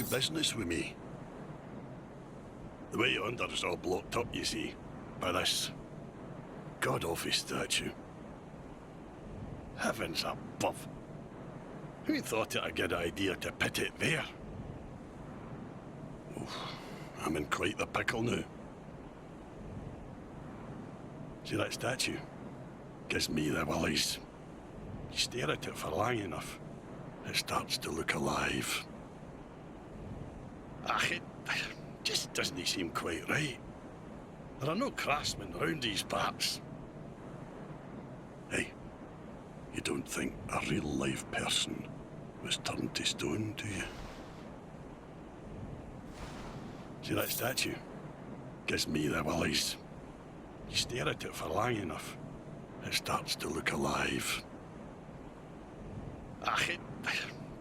business with me. The way yonder's all blocked up, you see, by this god-awful statue. Heavens above! Who thought it a good idea to put it there? Oof, I'm in quite the pickle now. See that statue? Gives me the willies. You stare at it for long enough, it starts to look alive. It just doesn't seem quite right. There are no craftsmen round these parts. Hey, you don't think a real live person was turned to stone, do you? See that statue? Gives me the willies. You stare at it for long enough, it starts to look alive. It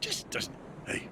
just doesn't... Hey.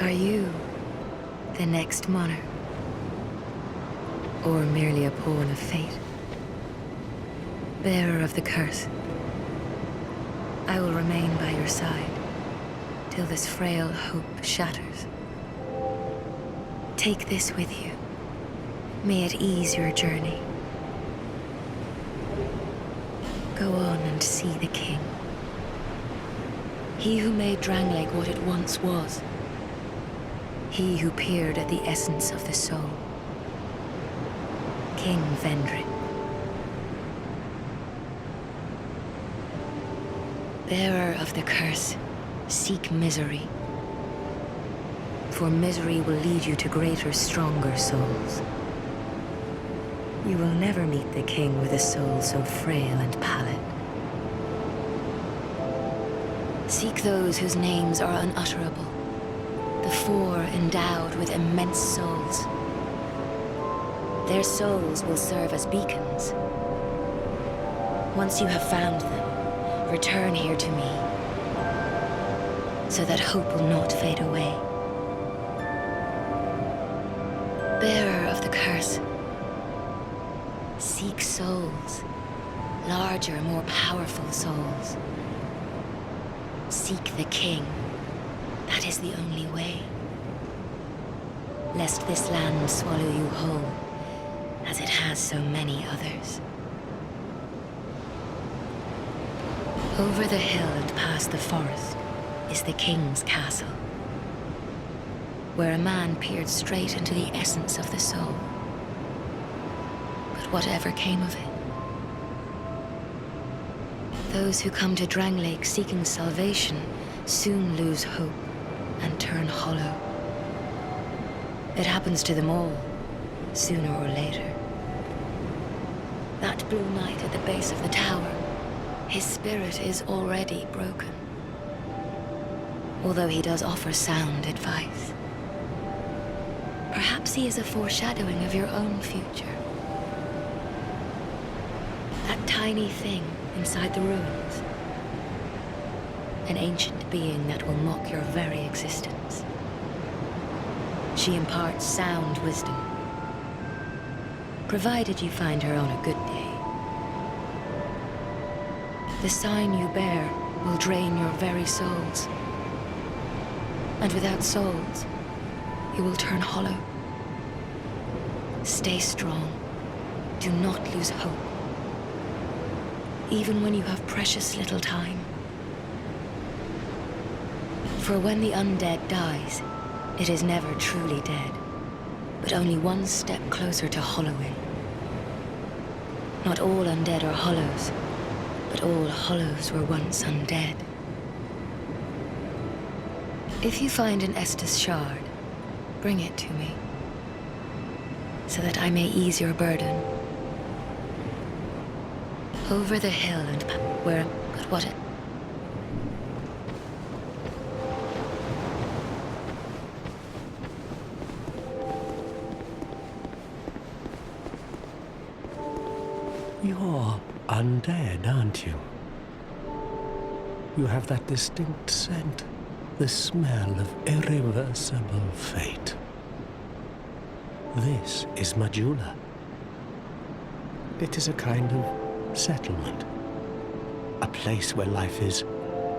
Are you the next monarch? Or merely a pawn of fate? Bearer of the curse, I will remain by your side till this frail hope shatters. Take this with you. May it ease your journey. go on and see the king. He who made Drangleic what it once was. He who peered at the essence of the soul. King Vendrick. Bearer of the curse, seek misery. For misery will lead you to greater, stronger souls. You will never meet the king with a soul so frail and pallid. Seek those whose names are unutterable, the four endowed with immense souls. Their souls will serve as beacons. Once you have found them, return here to me, so that hope will not fade away. Bearer of the curse, seek souls, larger, more powerful souls. Seek the king. That is the only way. Lest this land swallow you whole, as it has so many others. Over the hill and past the forest is the king's castle, where a man peered straight into the essence of the soul. But whatever came of it? Those who come to Drangleic seeking salvation soon lose hope and turn hollow. It happens to them all, sooner or later. That blue knight at the base of the tower, his spirit is already broken. Although he does offer sound advice. Perhaps he is a foreshadowing of your own future. That tiny thing inside the ruins. An ancient being that will mock your very existence. She imparts sound wisdom, provided you find her on a good day. The sign you bear will drain your very souls. And without souls, you will turn hollow. Stay strong. Do not lose hope. Even when you have precious little time. For when the undead dies, it is never truly dead, but only one step closer to hollowing. Not all undead are hollows, but all hollows were once undead. If you find an Estus shard, bring it to me, so that I may ease your burden. Over the hill and where, but what? You're undead, aren't you? You have that distinct scent, the smell of irreversible fate. This is Maджула. It is a kind of settlement. A place where life is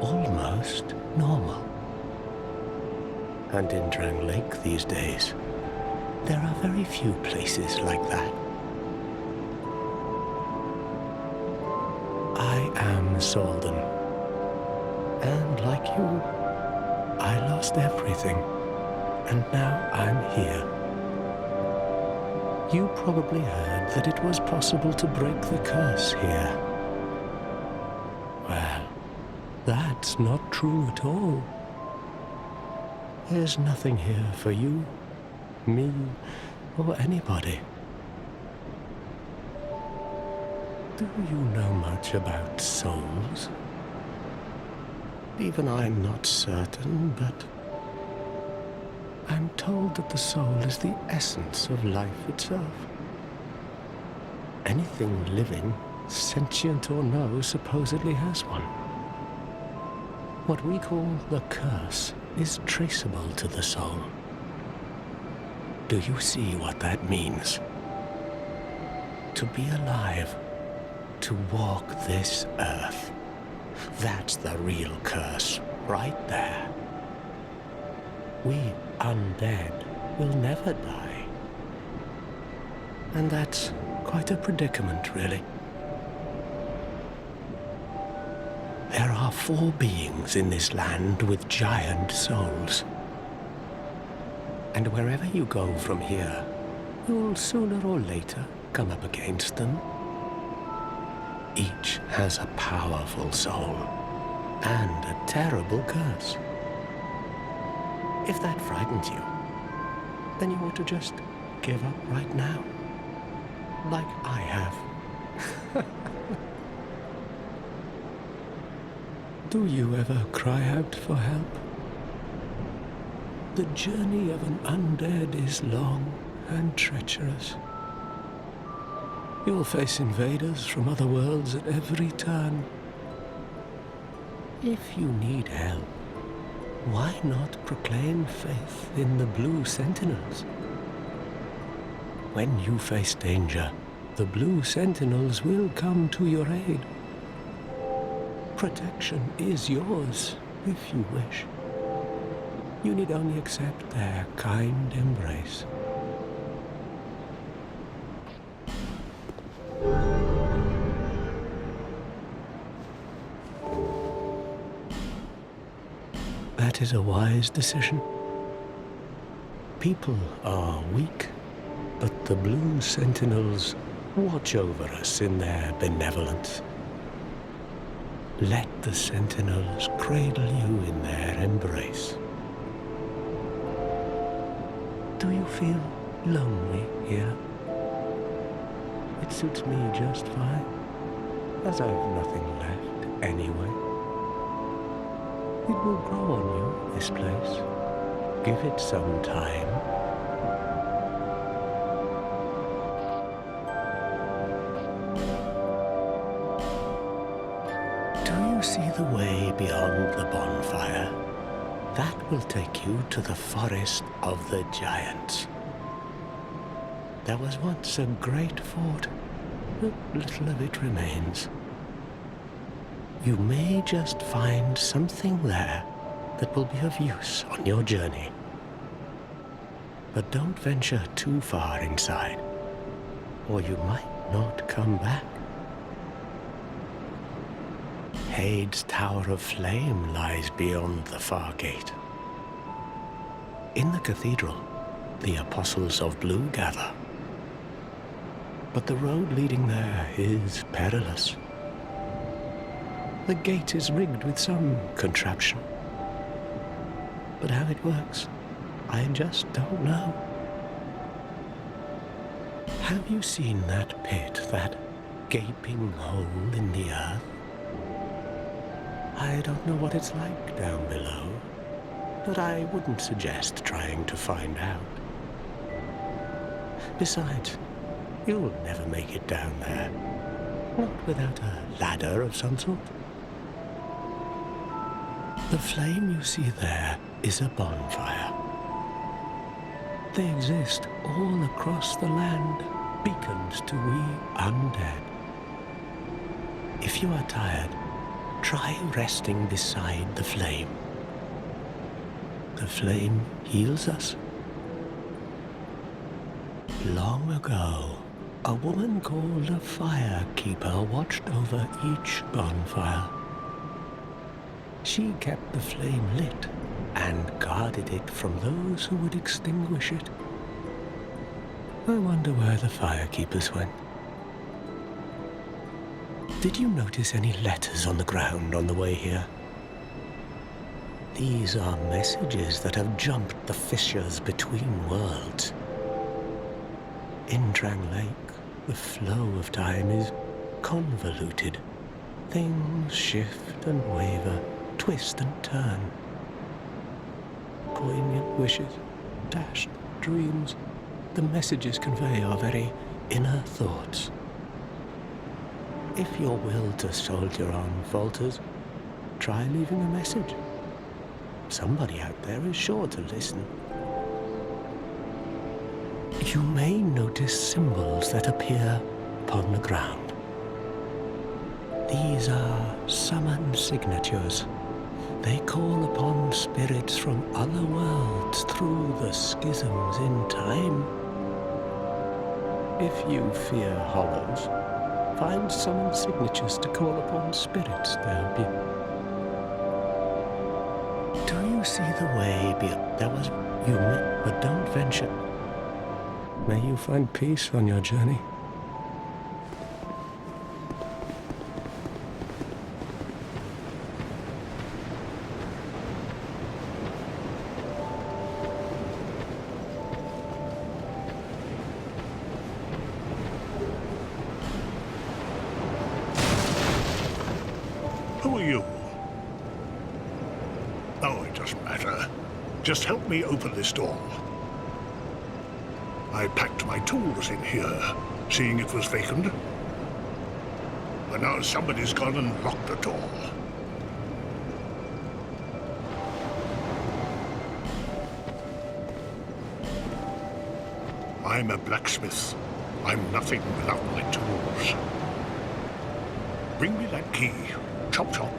almost normal. And in Drangleic these days, there are very few places like that. I am Solden. And like you, I lost everything. And now I'm here. You probably heard that it was possible to break the curse here. Well, that's not true at all. There's nothing here for you, me, or anybody. Do you know much about souls? Even I'm not certain, but I'm told that the soul is the essence of life itself. Anything living, sentient or no, supposedly has one. What we call the curse is traceable to the soul. Do you see what that means? To be alive, to walk this earth. That's the real curse, right there. We undead will never die. And that's quite a predicament, really. four beings in this land with giant souls. And wherever you go from here, you'll sooner or later come up against them. Each has a powerful soul and a terrible curse. If that frightens you, then you ought to just give up right now, like I have. Do you ever cry out for help? The journey of an undead is long and treacherous. You'll face invaders from other worlds at every turn. If you need help, why not proclaim faith in the Blue Sentinels? When you face danger, the Blue Sentinels will come to your aid. Protection is yours, if you wish. You need only accept their kind embrace. That is a wise decision. People are weak, but the Blue Sentinels watch over us in their benevolence. Let the Sentinels cradle you in their embrace. Do you feel lonely here? It suits me just fine, as I've nothing left anyway. It will grow on you, this place. Give it some time. Do you see the way beyond the bonfire? That will take you to the forest of the giants. There was once a great fort, but little of it remains. You may just find something there that will be of use on your journey. But don't venture too far inside, or you might not come back. Hade's Tower of Flame lies beyond the far gate. In the cathedral, the Apostles of Blue gather. But the road leading there is perilous. The gate is rigged with some contraption. But how it works, I just don't know. Have you seen that pit, that gaping hole in the earth? I don't know what it's like down below, but I wouldn't suggest trying to find out. Besides, you'll never make it down there, not without a ladder of some sort. The flame you see there is a bonfire. They exist all across the land, beacons to we undead. If you are tired, try resting beside the flame. The flame heals us. Long ago, a woman called a firekeeper watched over each bonfire. She kept the flame lit and guarded it from those who would extinguish it. I wonder where the firekeepers went. Did you notice any letters on the ground on the way here? These are messages that have jumped the fissures between worlds. In Drang Lake, the flow of time is convoluted. Things shift and waver, twist and turn. Poignant wishes, dashed dreams, the messages convey our very inner thoughts. If your will to soldier on falters, try leaving a message. Somebody out there is sure to listen. You may notice symbols that appear upon the ground. These are summon signatures. They call upon spirits from other worlds through the schisms in time. If you fear hollows, find summon signatures to call upon spirits to help you. Do you see the way there was you but don't venture. May you find peace on your journey. Who are you? Oh, it doesn't matter. Just help me open this door. I packed my tools in here, seeing it was vacant. But now somebody's gone and locked the door. I'm a blacksmith. I'm nothing without my tools. Bring me that key. Chop, chop.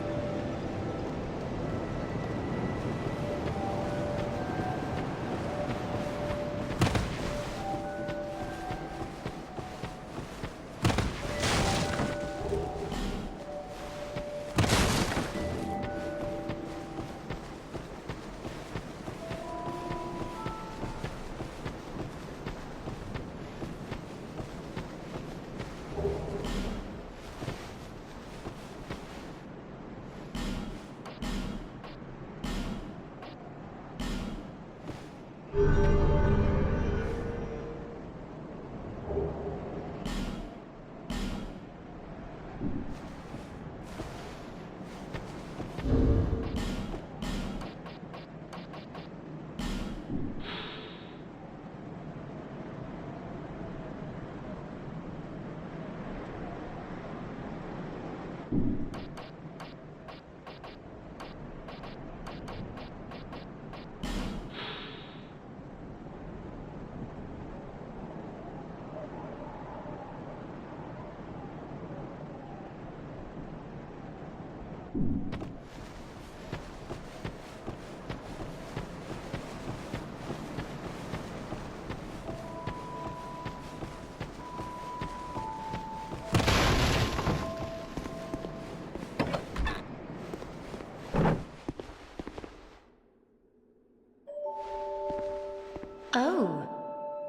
Oh,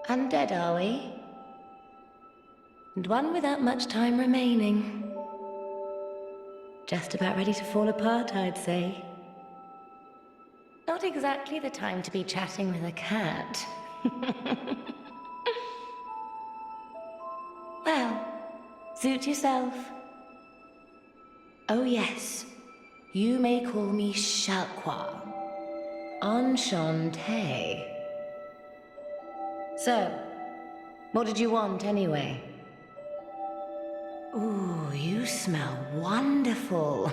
undead are we? And one without much time remaining. Just about ready to fall apart, I'd say. Not exactly the time to be chatting with a cat. Well, suit yourself. Oh yes, you may call me Shalqua. Enchanté. So, what did you want anyway? Ooh, you smell wonderful.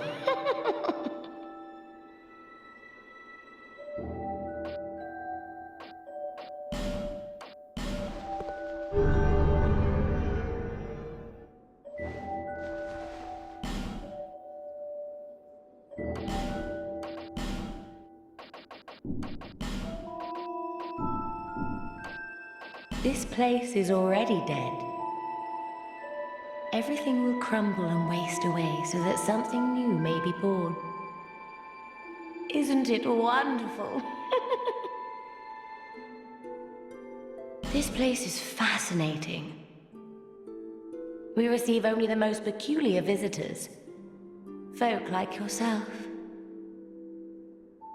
This place is already dead. Everything will crumble and waste away so that something new may be born. Isn't it wonderful? This place is fascinating. We receive only the most peculiar visitors. Folk like yourself.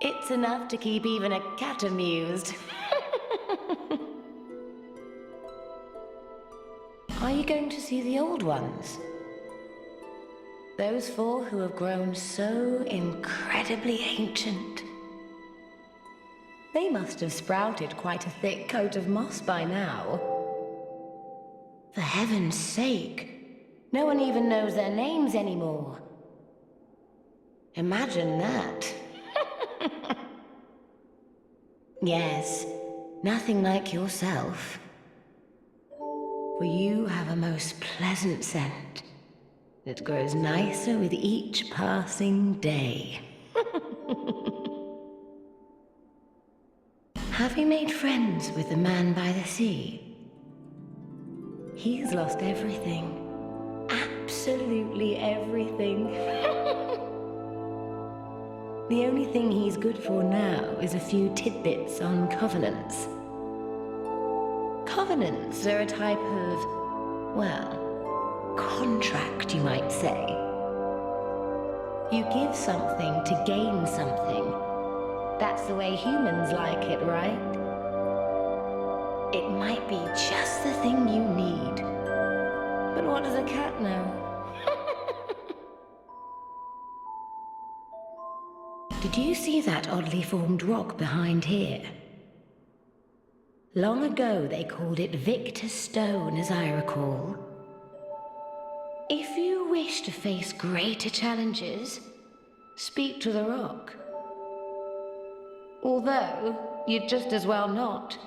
It's enough to keep even a cat amused. Are you going to see the old ones? Those four who have grown so incredibly ancient. They must have sprouted quite a thick coat of moss by now. For heaven's sake, no one even knows their names anymore. Imagine that. Yes, nothing like yourself. For you have a most pleasant scent that grows nicer with each passing day. Have you made friends with the man by the sea? He's lost everything. Absolutely everything. The only thing he's good for now is a few tidbits on covenants. Covenants are a type of, well, contract, you might say. You give something to gain something. That's the way humans like it, right? It might be just the thing you need. But what does a cat know? Did you see that oddly formed rock behind here? Long ago they called it Victor's Stone, as I recall. If you wish to face greater challenges, speak to the rock. Although, you'd just as well not.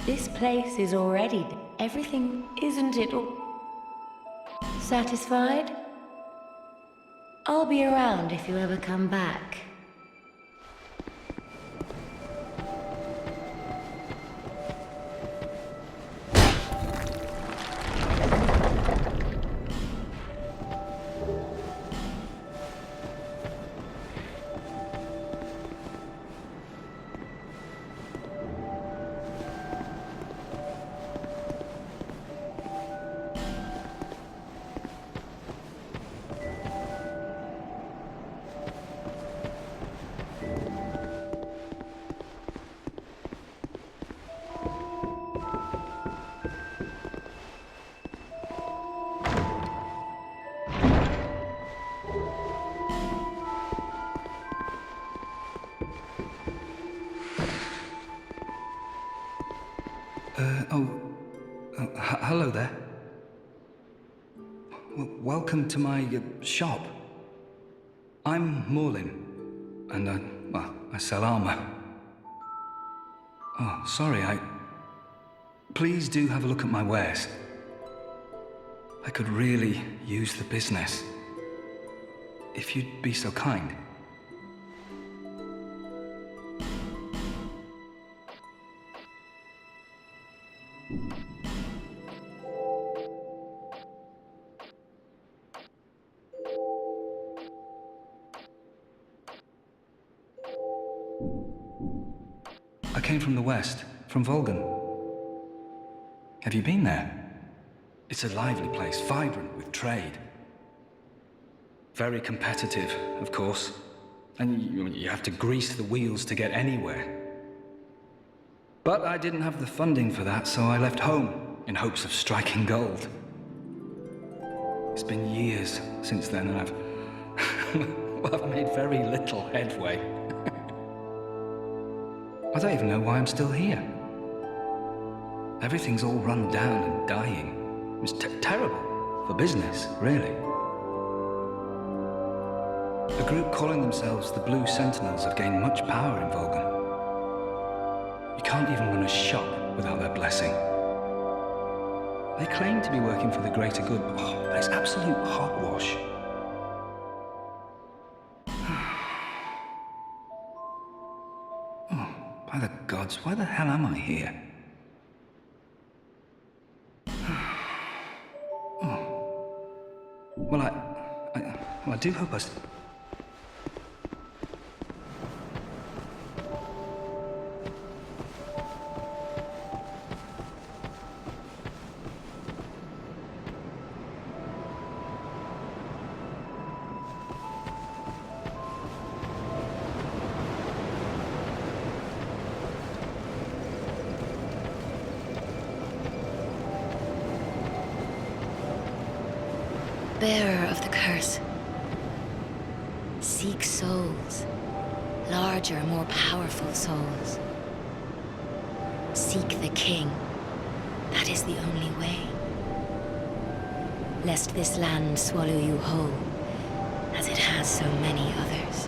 This place is already everything, isn't it all? Satisfied? I'll be around if you ever come back. Hello there. Welcome to my shop. I'm Morlin, and I sell armor. Oh, sorry, Please do have a look at my wares. I could really use the business. If you'd be so kind. I came from the west, from Volgan. Have you been there? It's a lively place, vibrant with trade. Very competitive, of course. And you have to grease the wheels to get anywhere. But I didn't have the funding for that, so I left home in hopes of striking gold. It's been years since then, and I've made very little headway. I don't even know why I'm still here. Everything's all run down and dying. It's terrible for business, really. A group calling themselves the Blue Sentinels have gained much power in Volgan. You can't even run a shop without their blessing. They claim to be working for the greater good, but it's absolute hogwash. By the gods, why the hell am I here? Well, I do hope Bearer of the curse. Seek souls. Larger, more powerful souls. Seek the king. That is the only way. Lest this land swallow you whole, as it has so many others.